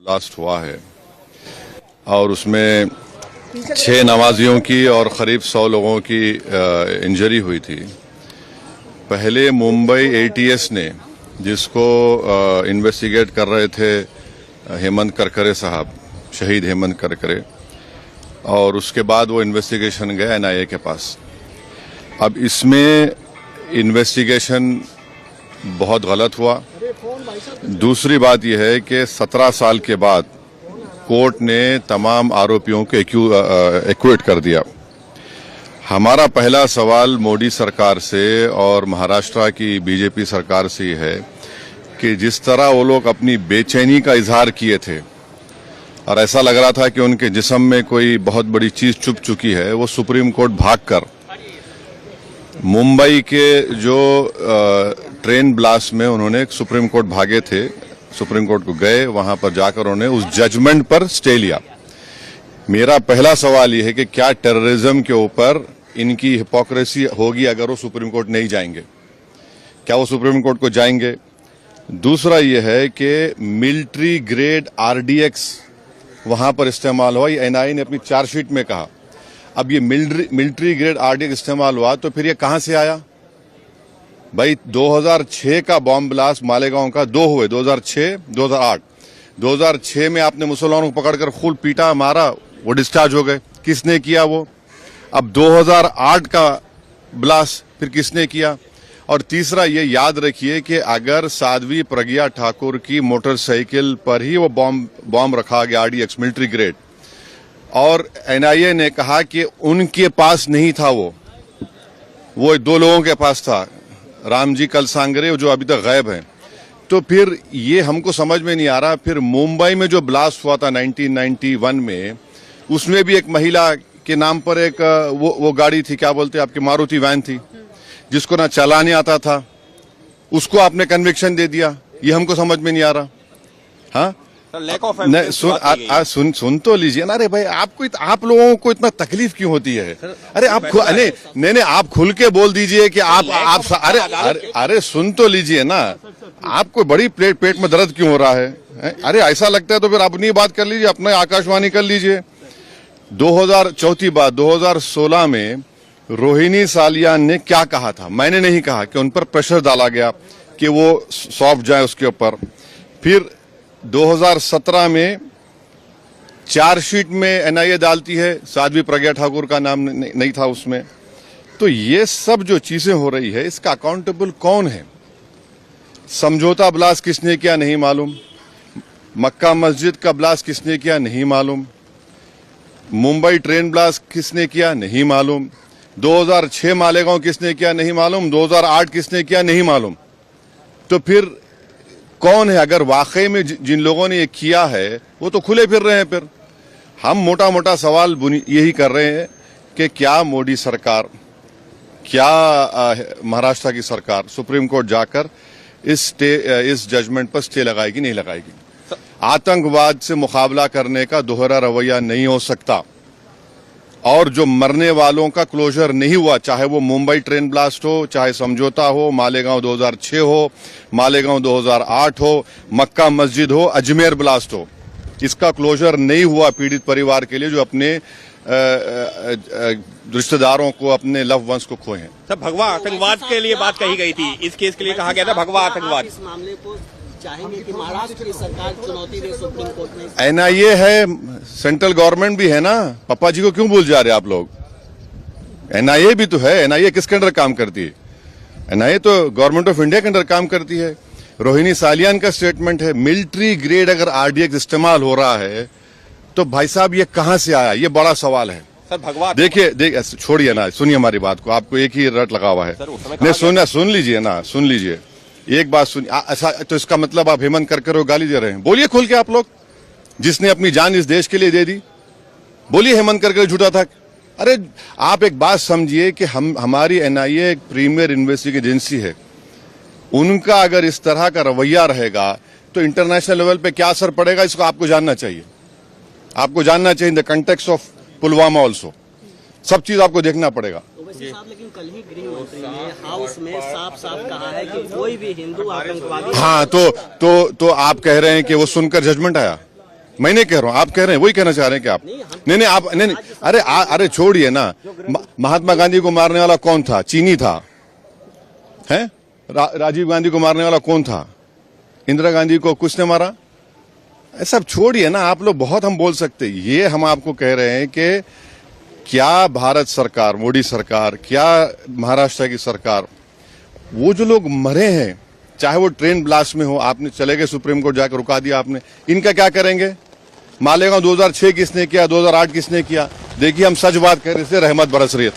Blast हुआ है और उसमें 6 नमाजियों की और करीब 100 लोगों की इंजरी हुई थी। पहले मुंबई एटीएस ने, जिसको इन्वेस्टिगेट कर रहे थे हेमंत करकरे साहब, शहीद हेमंत करकरे, और उसके बाद वो इन्वेस्टिगेशन गया एनआईए के पास। अब इसमें इन्वेस्टिगेशन बहुत गलत हुआ। दूसरी बात यह है कि 17 साल के बाद कोर्ट ने तमाम आरोपियों को एक्विट कर दिया। हमारा पहला सवाल मोदी सरकार से और महाराष्ट्र की बीजेपी सरकार से है कि जिस तरह वो लोग अपनी बेचैनी का इजहार किए थे और ऐसा लग रहा था कि उनके जिस्म में कोई बहुत बड़ी चीज छुप चुकी है, वो सुप्रीम कोर्ट भागकर मुंबई के जो ट्रेन ब्लास्ट में उन्होंने सुप्रीम कोर्ट भागे थे, सुप्रीम कोर्ट को गए, वहां पर जाकर उन्होंने उस जजमेंट पर स्टे लिया। मेरा पहला सवाल यह है कि क्या टेररिज्म के ऊपर इनकी हिपोक्रेसी होगी अगर वो सुप्रीम कोर्ट नहीं जाएंगे? क्या वो सुप्रीम कोर्ट को जाएंगे? दूसरा यह है कि मिलिट्री ग्रेड आरडीएक्स वहां पर इस्तेमाल हुआ, ये एनआईए ने अपनी चार्जशीट में कहा। अब ये मिलिट्री ग्रेड आरडीएक्स इस्तेमाल हुआ तो फिर ये कहां से आया? भाई 2006 का बॉम्ब ब्लास्ट मालेगांव का 2 हुए, 2006, 2008। 2006 में आपने मुसलमानों को पकड़कर खूब पीटा, मारा, वो डिस्चार्ज हो गए। किसने किया वो? अब 2008 का ब्लास्ट फिर किसने किया? और तीसरा ये याद रखिए कि अगर साध्वी प्रज्ञा ठाकुर की मोटरसाइकिल पर ही वो बॉम्ब रखा गया आरडीएक्स मिलिट्री ग्रेड, और एनआईए ने कहा कि उनके पास नहीं था, वो 2 लोगों के पास था, रामजी कलसांगरे जो अभी तक गायब हैं, तो फिर ये हमको समझ में नहीं आ रहा। फिर मुंबई में जो ब्लास्ट हुआ था 1991 में, उसमें भी एक महिला के नाम पर एक वो गाड़ी थी, क्या बोलते हैं आपकी, मारुति वैन थी, जिसको ना चलाने आता था, उसको आपने कन्विक्शन दे दिया। ये हमको समझ में नहीं आ रहा। हाँ, सुन तो लीजिए ना। अरे भाई, आप लोगों को इतना तकलीफ क्यों होती है? अरे आप नहीं, आप खुल के बोल दीजिए कि आप अरे सुन तो लीजिए ना। आपको बड़ी पेट में दर्द क्यों हो रहा है? अरे ऐसा लगता है तो फिर अपनी बात कर लीजिए, अपने आकाशवाणी कर लीजिए। 2016 में रोहिणी सालियान ने क्या कहा था? मैंने नहीं कहा कि उन पर प्रेशर डाला गया कि वो सॉफ्ट जाए उसके ऊपर। फिर 2017 में चार्जशीट में एनआईए डालती है, साध्वी प्रज्ञा ठाकुर का नाम नहीं था उसमें। तो ये सब जो चीजें हो रही है, इसका अकाउंटेबल कौन है? समझौता ब्लास्ट किसने किया नहीं मालूम, मक्का मस्जिद का ब्लास्ट किसने किया नहीं मालूम, मुंबई ट्रेन ब्लास्ट किसने किया नहीं मालूम, 2006 मालेगांव किसने किया नहीं मालूम, 2008 किसने किया नहीं मालूम। तो फिर कौन है? अगर वाकई में जिन लोगों ने ये किया है वो तो खुले फिर रहे हैं। फिर हम मोटा मोटा सवाल यही कर रहे हैं कि क्या मोदी सरकार, क्या महाराष्ट्र की सरकार सुप्रीम कोर्ट जाकर इस जजमेंट पर स्टे लगाएगी नहीं लगाएगी? आतंकवाद से मुकाबला करने का दोहरा रवैया नहीं हो सकता, और जो मरने वालों का क्लोजर नहीं हुआ, चाहे वो मुंबई ट्रेन ब्लास्ट हो, चाहे समझौता हो, मालेगांव 2006 हो, मालेगांव 2008 हो, मक्का मस्जिद हो, अजमेर ब्लास्ट हो, इसका क्लोजर नहीं हुआ पीड़ित परिवार के लिए जो अपने रिश्तेदारों को, अपने लव वंस को खोए हैं। सर, भगवा आतंकवाद के लिए बात कही गई थी, इस केस के लिए कहा गया था भगवा आतंकवाद। इस मामले को चाहेंगे कि महाराष्ट्र की सरकार चुनौती दे सुप्रीम कोर्ट में? एनआईए है, सेंट्रल गवर्नमेंट भी है ना। पापा जी को क्यों भूल जा रहे हैं आप लोग? एनआईए भी तो है। एनआईए किसके अंडर काम करती है? एनआईए तो गवर्नमेंट ऑफ इंडिया के अंडर काम करती है। रोहिणी सालियान का स्टेटमेंट है, मिलिट्री ग्रेड अगर आरडीएक्स इस्तेमाल हो रहा है तो भाई साहब ये कहां से आया? ये बड़ा सवाल है। सर, भगवा देखिए छोड़िए ना, सुनिए हमारी बात को, आपको एक ही रट लगा हुआ है। नहीं, सुन लीजिए ना, सुन लीजिए एक बात सुनिए। ऐसा तो इसका मतलब आप हेमंत करकरे को गाली दे रहे हैं? बोलिए खुल के आप लोग, जिसने अपनी जान इस देश के लिए दे दी, बोलिए हेमंत करकरे झूठा था। अरे आप एक बात समझिए कि हमारी एनआईए एक प्रीमियर इन्वेस्टिगेटिव एजेंसी है, उनका अगर इस तरह का रवैया रहेगा तो इंटरनेशनल लेवल पे क्या असर पड़ेगा, इसको आपको जानना चाहिए। आपको जानना चाहिए in the context of Pulwama also, सब चीज आपको देखना पड़ेगा। साहब, लेकिन कल ही गृह मंत्री ने हाउस में साफ कहा है कि कोई भी हिंदू आतंकवादी। हाँ, तो आप कह रहे हैं कि वो सुनकर जजमेंट आया? मैं नहीं कह रहा हूं, आप कह रहे हैं, वही कहना चाह रहे हैं कि आप नहीं आप नहीं अरे छोड़िए ना। महात्मा गांधी को मारने वाला कौन था? चीनी था, है? राजीव गांधी को मारने वाला कौन था? इंदिरा गांधी को कुछ ने मारा? सब छोड़िए ना, आप लोग बहुत हम बोल सकते। ये हम आपको कह रहे हैं कि क्या भारत सरकार, मोदी सरकार, क्या महाराष्ट्र की सरकार, वो जो लोग मरे हैं, चाहे वो ट्रेन ब्लास्ट में हो, आपने चले गए सुप्रीम कोर्ट जाकर रुका दिया आपने, इनका क्या करेंगे? मालेगांव 2006 किसने किया, 2008 किसने किया? देखिए हम सच बात कह रहे थे, रहमत बरस रही है।